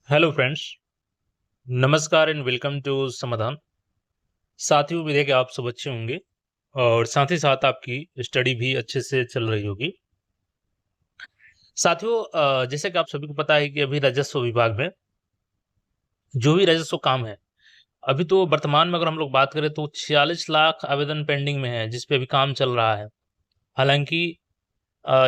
Hello friends, नमस्कार and welcome to समाधान। साथियों, उम्मीद है कि आप सब अच्छे होंगे और साथ ही साथ आपकी स्टडी भी अच्छे से चल रही होगी। साथियों, जैसे कि आप सभी को पता है कि अभी राजस्व विभाग में जो भी राजस्व काम है, अभी तो वर्तमान में अगर हम लोग बात करें तो 46 लाख आवेदन पेंडिंग में है, जिस पे अभी काम चल रहा है। हालांकि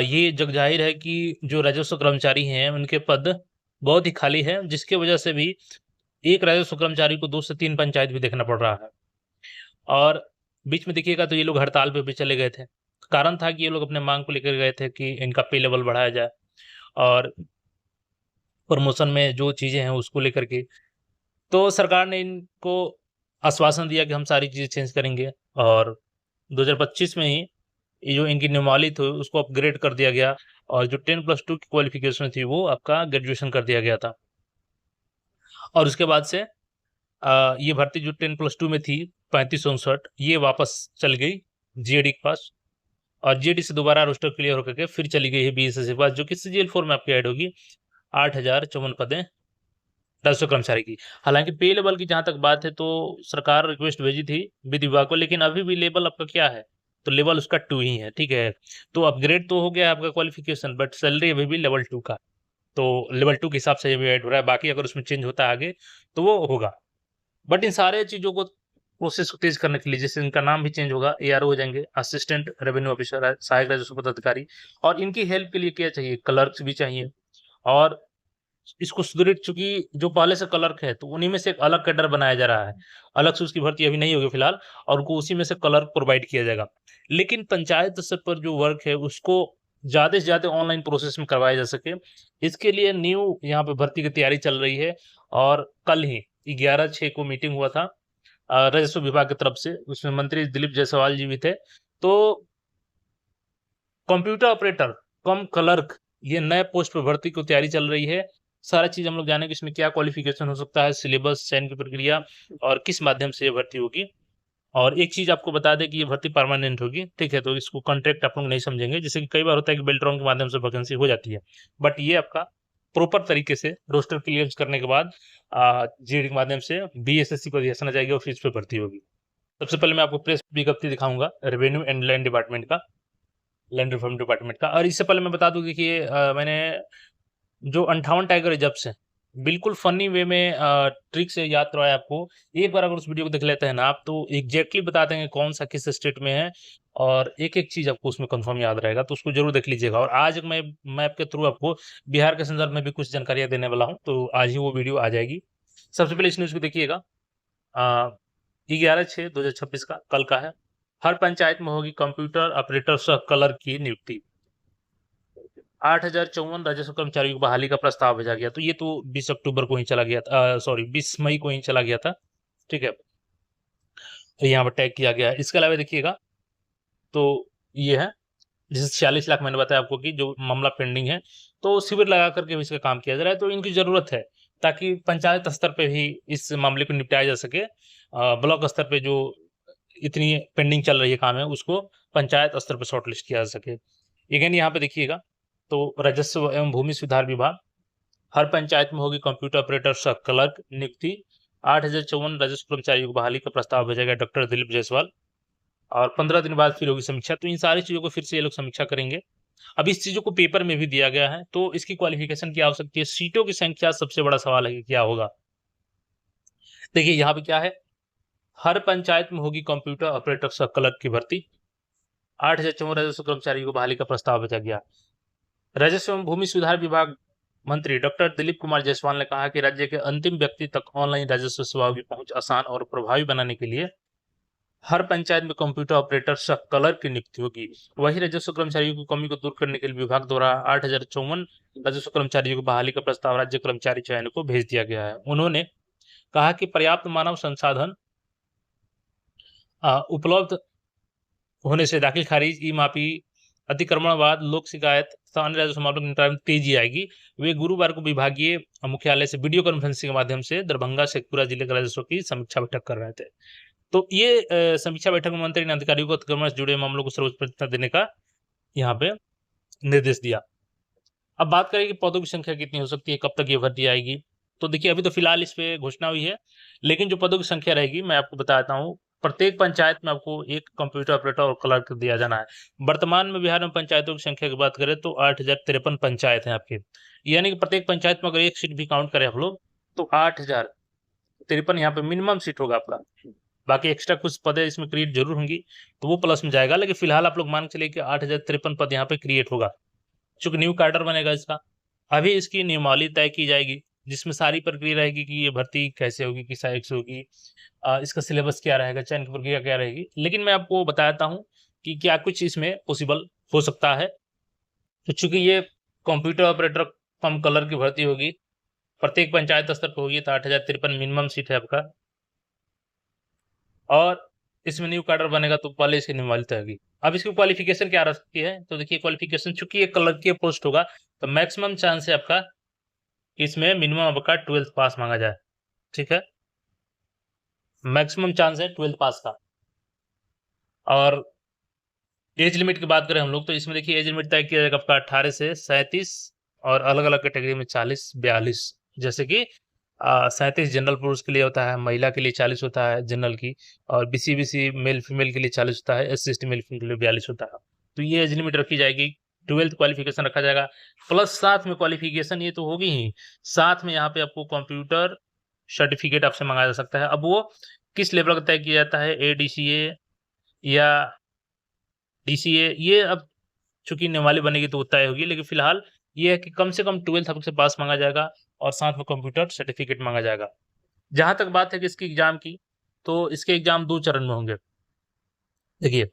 ये जग जाहिर है कि जो राजस्व कर्मचारी हैं, उनके पद बहुत ही खाली है, जिसकी वजह से भी एक राजस्व कर्मचारी को 2 से 3 पंचायत भी देखना पड़ रहा है। और बीच में देखिएगा तो ये लोग हड़ताल पे भी चले गए थे। कारण था कि ये लोग अपने मांग को लेकर गए थे कि इनका पे लेवल बढ़ाया जाए और प्रमोशन में जो चीज़ें हैं उसको लेकर के। तो सरकार ने इनको आश्वासन दिया कि हम सारी चीज़ें चेंज करेंगे और 2025 में ही ये जो इनकी नियमावली थी उसको अपग्रेड कर दिया गया और जो 10+2 की क्वालिफ़िकेशन थी वो आपका ग्रेजुएशन कर दिया गया था। और उसके बाद से ये भर्ती जो 10+2 में थी 3559 ये वापस चल गई जीएडी के पास और जीएडी से दोबारा रोस्टर क्लियर होकर के फिर चली गई है बीएसएस के पास, जो कि सीजीएल4 में आपकी ऐड होगी। 8054 पदें राजस्व कर्मचारी की। हालांकि पे लेवल की जहां तक बात है तो सरकार रिक्वेस्ट भेजी थी विधि विभाग को, लेकिन अभी भी लेवल आपका क्या है, तो लेवल उसका 2 ही है। ठीक है, तो अपग्रेड तो हो गया है आपका क्वालिफिकेशन, बट सैलरी अभी भी लेवल 2 का। तो लेवल 2 के हिसाब से ये भी ऐड हो रहा है, बाकी अगर उसमें चेंज होता है आगे तो वो होगा। बट इन सारे चीज़ों को प्रोसेस को तेज़ करने के लिए जैसे इनका नाम भी चेंज होगा, एआरओ हो जाएँगे, असिस्टेंट रेवेन्यू ऑफिसर, सहायक राजस्व पदाधिकारी। और इनकी हेल्प के लिए क्या चाहिए, क्लर्क्स भी चाहिए। और इसको सुदृढ़, चूँकि जो पहले से क्लर्क है, तो उन्हीं में से एक अलग कैडर बनाया जा रहा है। अलग से उसकी भर्ती अभी नहीं होगी फिलहाल और उनको उसी में से क्लर्क प्रोवाइड किया जाएगा। लेकिन पंचायत स्तर पर जो वर्क है, उसको ज़्यादा से ज़्यादा ऑनलाइन प्रोसेस में करवाया जा सके, इसके लिए न्यू यहाँ पे भर्ती की तैयारी चल रही है। और कल ही 11/6 को मीटिंग हुआ था राजस्व विभाग की तरफ से, उसमें मंत्री दिलीप जायसवाल जी भी थे। तो कंप्यूटर ऑपरेटर कम क्लर्क, ये नए पोस्ट पे भर्ती की तैयारी चल रही है। सारा चीज़ हम लोग जानेंगे, इसमें क्या क्वालिफ़िकेशन हो सकता है, सिलेबस, चयन की प्रक्रिया और किस माध्यम से ये भर्ती होगी। और एक चीज़ आपको बता दें कि ये भर्ती परमानेंट होगी, ठीक है? तो इसको कॉन्ट्रैक्ट आप लोग नहीं समझेंगे, जैसे कि कई बार होता है कि बेल्ट्रॉन के माध्यम से वैकेंसी हो जाती है। बट ये आपका प्रॉपर तरीके से रोस्टर क्लियरेंस करने के बाद जीडी के माध्यम से बीएसएससी को दिया जाएगी और फिर इस पे भर्ती होगी। सबसे पहले मैं आपको प्रेस विज्ञप्ति दिखाऊँगा रेवेन्यू एंड लैंड डिपार्टमेंट का, लैंड रिफॉर्म डिपार्टमेंट का। और इससे पहले मैं बता दूँ, देखिए मैंने जो 58 टाइगर रिजर्व्स हैं, बिल्कुल फ़नी वे में ट्रिक से याद करवाया आपको। एक बार अगर उस वीडियो को देख लेते हैं ना आप, तो एग्ज़ैक्टली बता देंगे कौन-सा किस स्टेट में है और एक-एक चीज़ आपको उसमें कन्फर्म याद रहेगा, तो उसको ज़रूर देख लीजिएगा। और आज मैं मैप के थ्रू आपको बिहार के संदर्भ में भी कुछ जानकारियाँ देने वाला हूँ, तो आज ही वो वीडियो आ जाएगी। सबसे पहले इस न्यूज़ को देखिएगा। 11/6/2026 का, कल का है। हर पंचायत में होगी कंप्यूटर ऑपरेटर सह क्लर्क की नियुक्ति। 8054 राजस्व कर्मचारियों की बहाली का प्रस्ताव भेजा गया। तो ये तो 20 अक्टूबर को ही चला गया था, सॉरी 20 मई को ही चला गया था। ठीक है? तो यहाँ पर टैग किया गया है। इसके अलावा देखिएगा, तो ये है, जैसे 46 लाख मैंने बताया आपको कि जो मामला पेंडिंग है, तो शिविर लगा कर के भी इसका काम किया जा रहा है। तो इनकी ज़रूरत है, ताकि पंचायत स्तर पे भी इस मामले को निपटाया जा सके। ब्लॉक स्तर पे जो इतनी पेंडिंग चल रही है काम है, उसको पंचायत स्तर पे शॉर्टलिस्ट किया जा सके। अगेन यहाँ पे देखिएगा, तो राजस्व एवं भूमि सुधार विभाग, हर पंचायत में होगी कंप्यूटर ऑपरेटर सह क्लर्क नियुक्ति। 8054 राजस्व कर्मचारियों को बहाली का प्रस्ताव भेजा गया डॉक्टर दिलीप जायसवाल और 15 दिन बाद फिर होगी समीक्षा। तो इन सारी चीज़ों को फिर से ये लोग समीक्षा करेंगे। अब इस चीज़ों को पेपर में भी दिया गया है, तो इसकी क्वालिफ़िकेशन क्या हो सकती है? सीटों की संख्या सबसे बड़ा सवाल है कि क्या होगा? देखिए यहाँ पे क्या है, हर पंचायत में होगी कंप्यूटर ऑपरेटर सह क्लर्क की भर्ती। 8054 राजस्व कर्मचारियों को बहाली का प्रस्ताव भेजा गया। राजस्व एवं भूमि सुधार विभाग मंत्री डॉक्टर दिलीप कुमार जायसवाल ने कहा कि राज्य के अंतिम व्यक्ति तक ऑनलाइन राजस्व सेवाओं की पहुंच आसान और प्रभावी बनाने के लिए हर पंचायत में कंप्यूटर ऑपरेटर सह क्लर्क की नियुक्ति होगी। वही राजस्व कर्मचारियों की कमी को दूर करने के लिए विभाग द्वारा 8054 राजस्व कर्मचारियों को बहाली का प्रस्ताव राज्य कर्मचारी चयन को भेज दिया गया है। उन्होंने कहा कि पर्याप्त मानव संसाधन उपलब्ध होने से दाखिल खारिज, ई माफी, अतिक्रमणवाद, लोक शिकायत तथा अन्य राजस्व मामलों के निपटारे में तेजी आएगी। वे गुरुवार को विभागीय मुख्यालय से वीडियो कॉन्फ्रेंसिंग के माध्यम से दरभंगा शेखपुरा जिले के राजस्व की समीक्षा बैठक कर रहे थे। तो ये समीक्षा बैठक में मंत्री ने अधिकारियों को अतिक्रमण से जुड़े मामलों को सर्वोच्च प्राथमिकता देने का यहाँ पे निर्देश दिया। अब बात करें कि पदों की संख्या कितनी हो सकती है, कब तक ये भर्ती आएगी। तो देखिए अभी तो फिलहाल इस पे घोषणा हुई है, लेकिन जो पदों की संख्या रहेगी मैं आपको बताता हूँ। प्रत्येक पंचायत में आपको एक कंप्यूटर ऑपरेटर और क्लर्क दिया जाना है। वर्तमान में बिहार में पंचायतों की संख्या की बात करें तो 8053 पंचायत हैं आपके, यानी कि प्रत्येक पंचायत में अगर एक सीट भी काउंट करें आप लोग तो 8053 यहाँ पे मिनिमम सीट होगा आपका। बाकी एक्स्ट्रा कुछ पदें इसमें क्रिएट जरूर होंगी तो वो प्लस में जाएगा, लेकिन फिलहाल आप लोग मान के चलिए कि 8053 पद यहाँ पे क्रिएट होगा। चूंकि न्यू कैडर बनेगा इसका, अभी इसकी नियमावली तय की जाएगी जिसमें सारी प्रक्रिया रहेगी कि ये भर्ती कैसे होगी, किस आयु से होगी, इसका सिलेबस क्या रहेगा, चयन की प्रक्रिया क्या रहेगी। लेकिन मैं आपको बताता हूँ कि क्या कुछ इसमें पॉसिबल हो सकता है। तो चूंकि ये कंप्यूटर ऑपरेटर कम कलर की भर्ती होगी, प्रत्येक पंचायत स्तर पर होगी, तो 8053 मिनिमम सीट है आपका, और इसमें न्यू कैडर बनेगा तो पहले इसकी नियमावली तय होगी। अब इसकी क्वालिफिकेशन क्या रखती है, तो देखिए क्वालिफिकेशन चूंकि ये कलर की पोस्ट होगा तो मैक्सिमम चांस है आपका इसमें मिनिमम आपका 12th पास मांगा जाए। ठीक है, मैक्सिमम चांस है 12th पास का। और एज लिमिट की बात करें हम लोग तो इसमें देखिए एज लिमिट तय किया जाएगा आपका 18 से 37, और अलग अलग कैटेगरी में 40 42। जैसे कि 37 जनरल पुरुष के लिए होता है, महिला के लिए 40 होता है जनरल की, और बीसी मेल फीमेल के लिए 40 होता है, SC/ST मेल फीमेल के लिए 42 होता है। तो ये एज लिमिट रखी जाएगी, 12th क्वालिफिकेशन रखा जाएगा, प्लस साथ में क्वालिफिकेशन ये तो होगी ही, साथ में यहाँ पे आपको कंप्यूटर सर्टिफिकेट आपसे मंगाया जा सकता है। अब वो किस लेवल का तय किया जाता है, ADCA या DCA, ये अब चूंकि नियमावली बनेगी तो तय होगी, लेकिन फिलहाल ये है कि कम से कम 12th आपसे पास मांगा जाएगा और साथ में कंप्यूटर सर्टिफिकेट मांगा जाएगा। जहां तक बात है कि इसकी एग्जाम की, तो इसके एग्जाम 2 चरण में होंगे। देखिए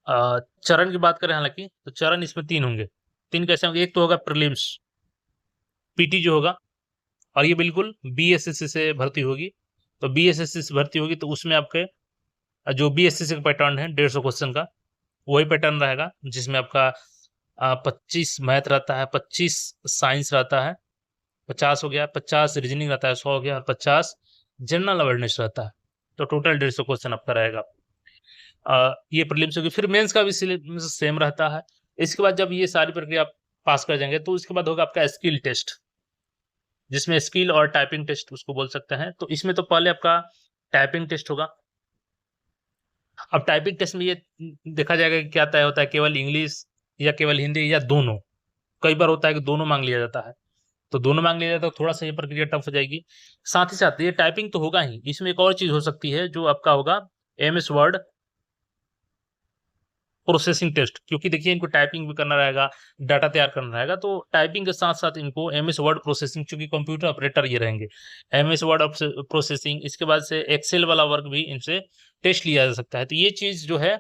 चरण की बात करें हालांकि तो चरण इसमें 3 होंगे। 3 कैसे होंगे, एक तो होगा प्रीलिम्स PT जो होगा, और ये बिल्कुल BSSC से भर्ती होगी। तो BSSC से भर्ती होगी तो उसमें आपके जो BSSC का पैटर्न है 150 क्वेश्चन का, वही पैटर्न रहेगा जिसमें आपका 25 मैथ रहता है, 25 साइंस रहता है, 50 हो गया, 50 रीजनिंग रहता है, 100 हो गया, और 50 जनरल अवेयरनेस रहता है। तो टोटल 150 क्वेश्चन आपका रहेगा। ये प्रीलिम्स होगी, फिर मेंस का भी सिलेबस सेम रहता है। इसके बाद जब ये सारी प्रक्रिया आप पास कर जाएंगे तो इसके बाद होगा आपका स्किल टेस्ट, जिसमें स्किल और टाइपिंग टेस्ट उसको बोल सकते हैं। तो इसमें तो पहले आपका टाइपिंग टेस्ट होगा। अब टाइपिंग टेस्ट में ये देखा जाएगा कि क्या तय होता है, केवल इंग्लिश या केवल हिंदी या दोनों। कई बार होता है कि दोनों मांग लिया जाता है, तो दोनों मांग लिया जाता है तो थोड़ा सा ये प्रक्रिया टफ हो जाएगी। साथ ही साथ ये टाइपिंग तो होगा ही, इसमें एक और चीज हो सकती है जो आपका होगा MS वर्ड प्रोसेसिंग टेस्ट, क्योंकि देखिए इनको टाइपिंग भी करना रहेगा, डाटा तैयार करना रहेगा, तो टाइपिंग के साथ साथ इनको MS वर्ड प्रोसेसिंग, चूंकि कंप्यूटर ऑपरेटर ये रहेंगे, MS वर्ड प्रोसेसिंग, इसके बाद से एक्सेल वाला वर्क भी इनसे टेस्ट लिया जा सकता है। तो ये चीज जो है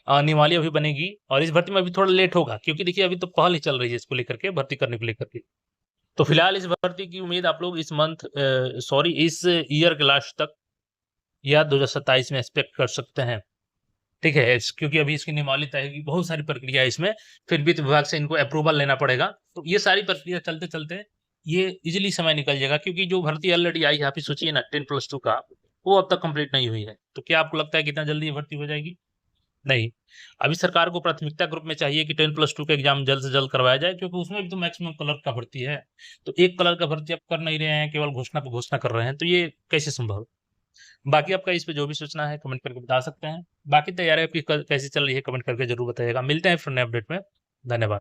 नियमावली अभी बनेगी, और इस भर्ती में अभी थोड़ा लेट होगा क्योंकि देखिए अभी तो पहल ही चल रही है इसको लेकर के, भर्ती करने को लेकर के। तो फिलहाल इस भर्ती की उम्मीद आप लोग इस इस ईयर के लास्ट तक या 2027 में एक्सपेक्ट कर सकते हैं। ठीक है, क्योंकि अभी इसकी नियमावली तय होगी, बहुत सारी प्रक्रिया है इसमें, फिर वित्त विभाग से इनको अप्रूवल लेना पड़ेगा। तो ये सारी प्रक्रिया चलते चलते ये इजिली समय निकल जाएगा, क्योंकि जो भर्ती ऑलरेडी आई है, आप ही सोचिए ना, 10+2 का, वो अब तक कंप्लीट नहीं हुई है। तो क्या आपको लगता है कितना जल्दी ये भर्ती हो जाएगी? नहीं, अभी सरकार को प्राथमिकता ग्रुप में चाहिए कि 10+2 का एग्जाम जल्द से जल्द करवाया जाए, क्योंकि उसमें भी तो मैक्सिमम कलर का भर्ती है। तो एक कलर का भर्ती आप कर नहीं रहे हैं, केवल घोषणा पर घोषणा कर रहे हैं, तो ये कैसे संभव है? बाकी आपका इस पे जो भी सोचना है कमेंट करके बता सकते हैं। बाकी तैयारी आपकी कैसी चल रही है कमेंट करके जरूर बताइएगा। मिलते हैं फिर नए अपडेट में। धन्यवाद।